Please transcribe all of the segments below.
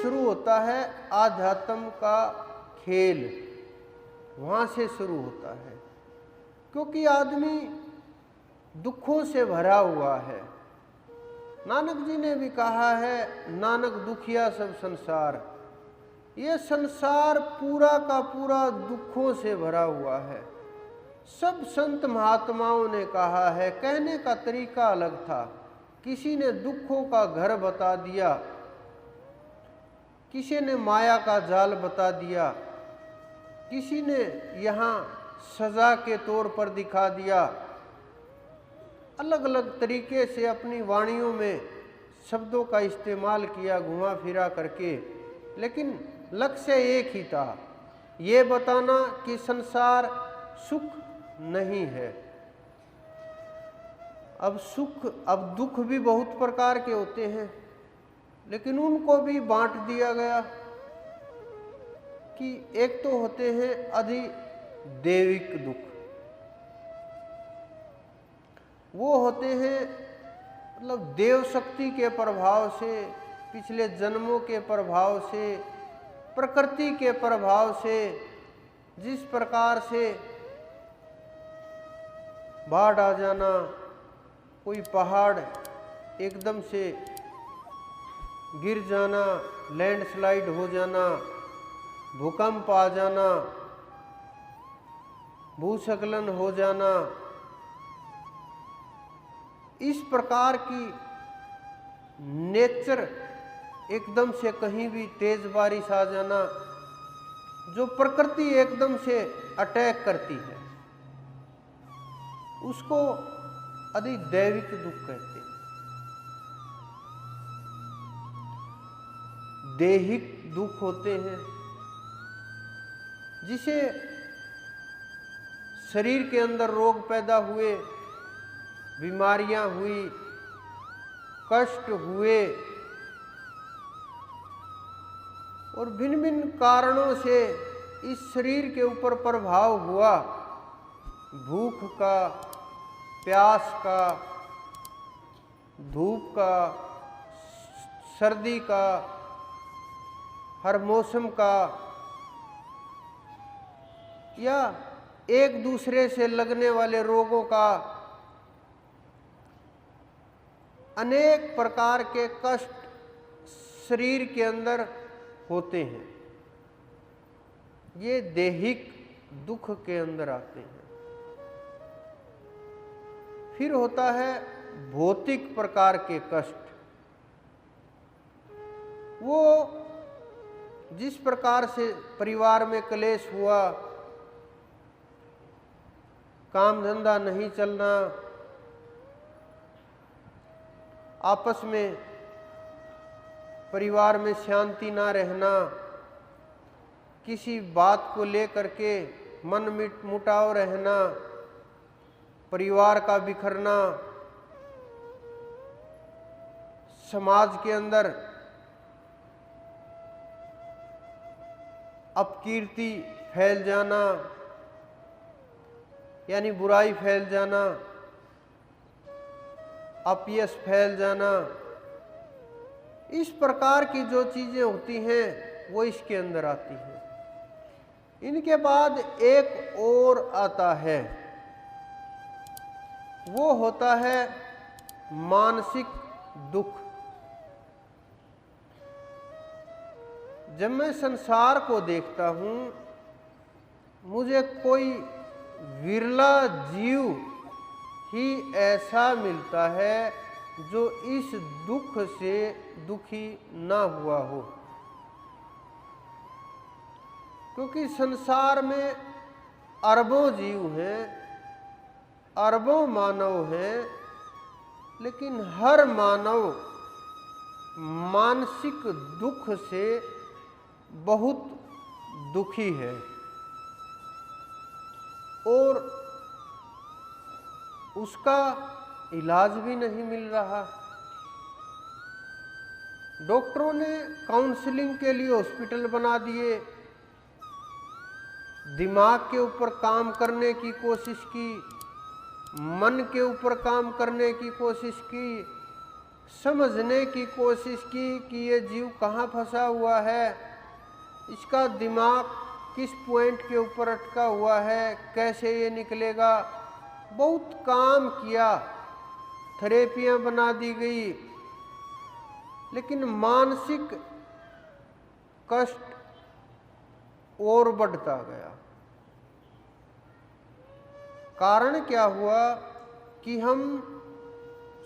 शुरू होता है आध्यात्म का खेल, वहाँ से शुरू होता है। क्योंकि आदमी दुखों से भरा हुआ है। नानक जी ने भी कहा है, नानक दुखिया सब संसार। ये संसार पूरा का पूरा दुखों से भरा हुआ है। सब संत महात्माओं ने कहा है, कहने का तरीका अलग था। किसी ने दुखों का घर बता दिया, किसी ने माया का जाल बता दिया, किसी ने यहाँ सजा के तौर पर दिखा दिया। अलग अलग तरीके से अपनी वाणियों में शब्दों का इस्तेमाल किया घुमा फिरा करके, लेकिन लक्ष्य एक ही था, ये बताना कि संसार सुख नहीं है। अब दुख भी बहुत प्रकार के होते हैं, लेकिन उनको भी बांट दिया गया कि एक तो होते हैं अधिदैविक दुख, वो होते हैं मतलब देव शक्ति के प्रभाव से, पिछले जन्मों के प्रभाव से, प्रकृति के प्रभाव से, जिस प्रकार से बाढ़ आ जाना, कोई पहाड़ एकदम से गिर जाना, लैंडस्लाइड हो जाना, भूकंप आ जाना, भूस्खलन हो जाना, इस प्रकार की नेचर एकदम से कहीं भी तेज बारिश आ जाना, जो प्रकृति एकदम से अटैक करती है, उसको अधिदैविक दुख कहते हैं। दैहिक दुख होते हैं जिसे शरीर के अंदर रोग पैदा हुए, बीमारियां हुई, कष्ट हुए और भिन्न भिन्न कारणों से इस शरीर के ऊपर प्रभाव हुआ, भूख का, प्यास का, धूप का, सर्दी का, हर मौसम का, या एक दूसरे से लगने वाले रोगों का, अनेक प्रकार के कष्ट शरीर के अंदर होते हैं। ये दैहिक दुख के अंदर आते हैं। फिर होता है भौतिक प्रकार के कष्ट। वो जिस प्रकार से परिवार में क्लेश हुआ, काम धंधा नहीं चलना, आपस में परिवार में शांति ना रहना, किसी बात को लेकर के मन मुटाव रहना, परिवार का बिखरना, समाज के अंदर अपकीर्ति फैल जाना, यानी बुराई फैल जाना, अपयश फैल जाना, इस प्रकार की जो चीजें होती हैं वो इसके अंदर आती हैं। इनके बाद एक और आता है, वो होता है मानसिक दुख। जब मैं संसार को देखता हूँ, मुझे कोई विरला जीव ही ऐसा मिलता है जो इस दुख से दुखी ना हुआ हो। क्योंकि संसार में अरबों जीव हैं, अरबों मानव हैं, लेकिन हर मानव मानसिक दुख से बहुत दुखी है और उसका इलाज भी नहीं मिल रहा। डॉक्टरों ने काउंसलिंग के लिए हॉस्पिटल बना दिए, दिमाग के ऊपर काम करने की कोशिश की, मन के ऊपर काम करने की कोशिश की, समझने की कोशिश की कि ये जीव कहाँ फंसा हुआ है, इसका दिमाग किस पॉइंट के ऊपर अटका हुआ है, कैसे ये निकलेगा। बहुत काम किया, थेरेपियां बना दी गई, लेकिन मानसिक कष्ट और बढ़ता गया। कारण क्या हुआ कि हम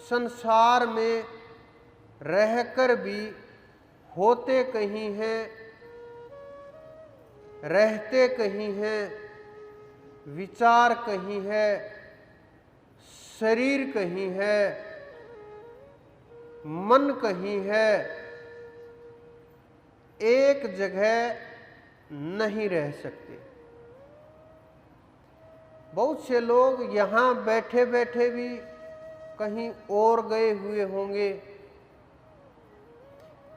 संसार में रहकर भी होते कहीं हैं, रहते कहीं हैं, विचार कहीं है, शरीर कहीं है, मन कहीं है, एक जगह नहीं रह सकते। बहुत से लोग यहाँ बैठे बैठे भी कहीं और गए हुए होंगे,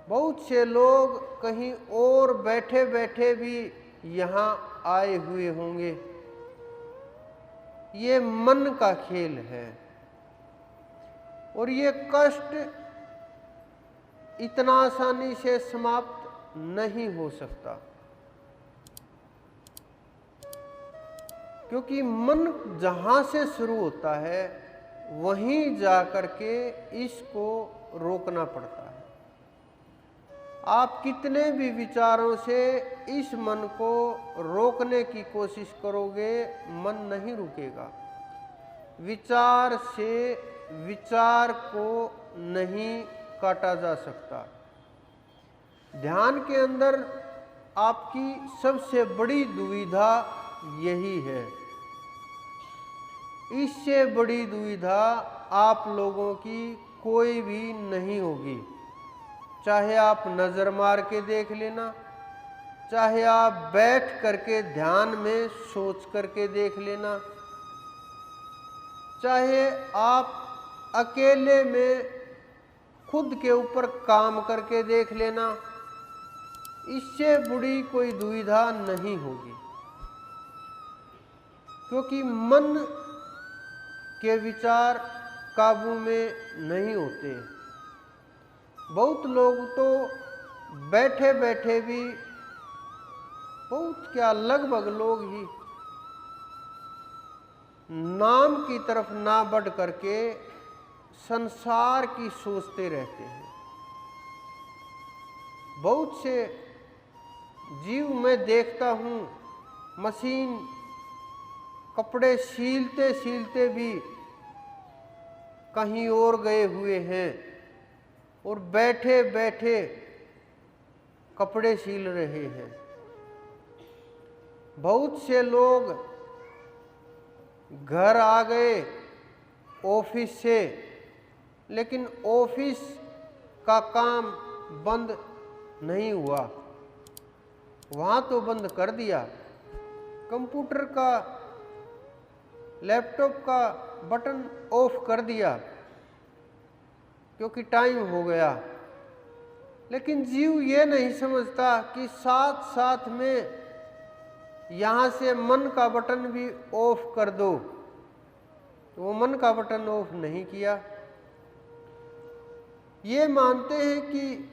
बहुत से लोग कहीं और बैठे बैठे भी यहाँ आए हुए होंगे। ये मन का खेल है और ये कष्ट इतना आसानी से समाप्त नहीं हो सकता, क्योंकि मन जहाँ से शुरू होता है वहीं जाकर के इसको रोकना पड़ता है। आप कितने भी विचारों से इस मन को रोकने की कोशिश करोगे, मन नहीं रुकेगा। विचार से विचार को नहीं काटा जा सकता। ध्यान के अंदर आपकी सबसे बड़ी दुविधा यही है। इससे बड़ी दुविधा आप लोगों की कोई भी नहीं होगी। चाहे आप नज़र मार के देख लेना, चाहे आप बैठ करके ध्यान में सोच करके देख लेना, चाहे आप अकेले में खुद के ऊपर काम करके देख लेना, इससे बुरी कोई दुविधा नहीं होगी। क्योंकि मन के विचार काबू में नहीं होते। बहुत लोग तो बैठे बैठे भी, बहुत क्या लगभग लोग ही नाम की तरफ ना बढ़ करके संसार की सोचते रहते हैं। बहुत से जीव मैं देखता हूँ, मशीन कपड़े सीलते सीलते भी कहीं और गए हुए हैं और बैठे बैठे कपड़े सील रहे हैं। बहुत से लोग घर आ गए ऑफिस से, लेकिन ऑफिस का काम बंद नहीं हुआ, वहाँ तो बंद कर दिया। कंप्यूटर का, लैपटॉप का बटन ऑफ कर दिया क्योंकि टाइम हो गया। लेकिन जीव ये नहीं समझता कि साथ साथ में यहाँ से मन का बटन भी ऑफ कर दो। तो वो मन का बटन ऑफ नहीं किया। ये मानते हैं कि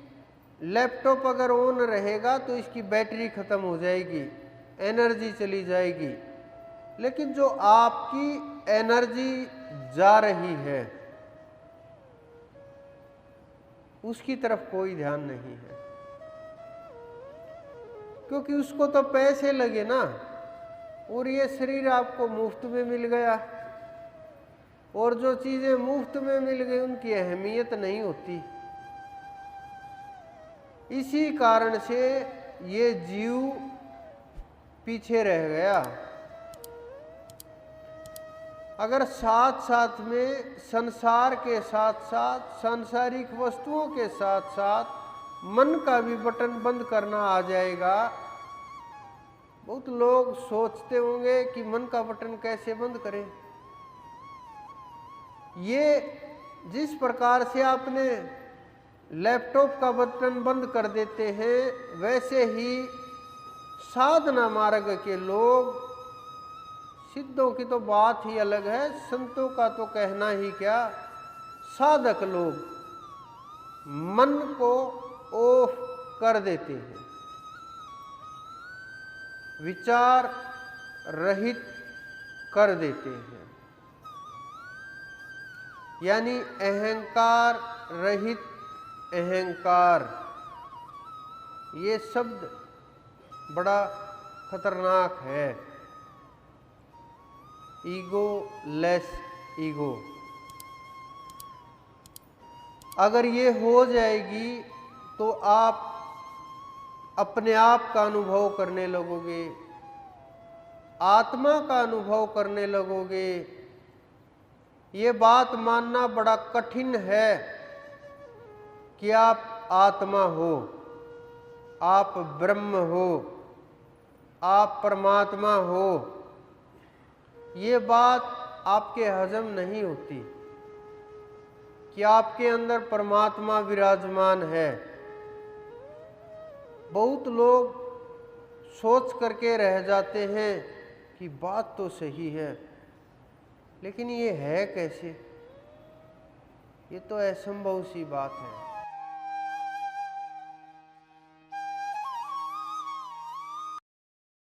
लैपटॉप अगर ऑन रहेगा तो इसकी बैटरी खत्म हो जाएगी, एनर्जी चली जाएगी। लेकिन जो आपकी एनर्जी जा रही है उसकी तरफ कोई ध्यान नहीं है, क्योंकि उसको तो पैसे लगे ना, और ये शरीर आपको मुफ्त में मिल गया। और जो चीजें मुफ्त में मिल गई उनकी अहमियत नहीं होती। इसी कारण से ये जीव पीछे रह गया। अगर साथ साथ में संसार के साथ साथ, सांसारिक वस्तुओं के साथ साथ मन का भी बटन बंद करना आ जाएगा। बहुत लोग सोचते होंगे कि मन का बटन कैसे बंद करें। ये जिस प्रकार से आपने लैपटॉप का बटन बंद कर देते हैं, वैसे ही साधना मार्ग के लोग, सिद्धों की तो बात ही अलग है, संतों का तो कहना ही क्या, साधक लोग मन को ऑफ कर देते हैं, विचार रहित कर देते हैं, यानी अहंकार रहित अहंकार। ये शब्द बड़ा खतरनाक है, ईगो लेस ईगो। अगर ये हो जाएगी तो आप अपने आप का अनुभव करने लगोगे, आत्मा का अनुभव करने लगोगे। ये बात मानना बड़ा कठिन है कि आप आत्मा हो, आप ब्रह्म हो, आप परमात्मा हो। ये बात आपके हजम नहीं होती कि आपके अंदर परमात्मा विराजमान है। बहुत लोग सोच करके रह जाते हैं कि बात तो सही है, लेकिन ये है कैसे? ये तो असंभव सी बात है।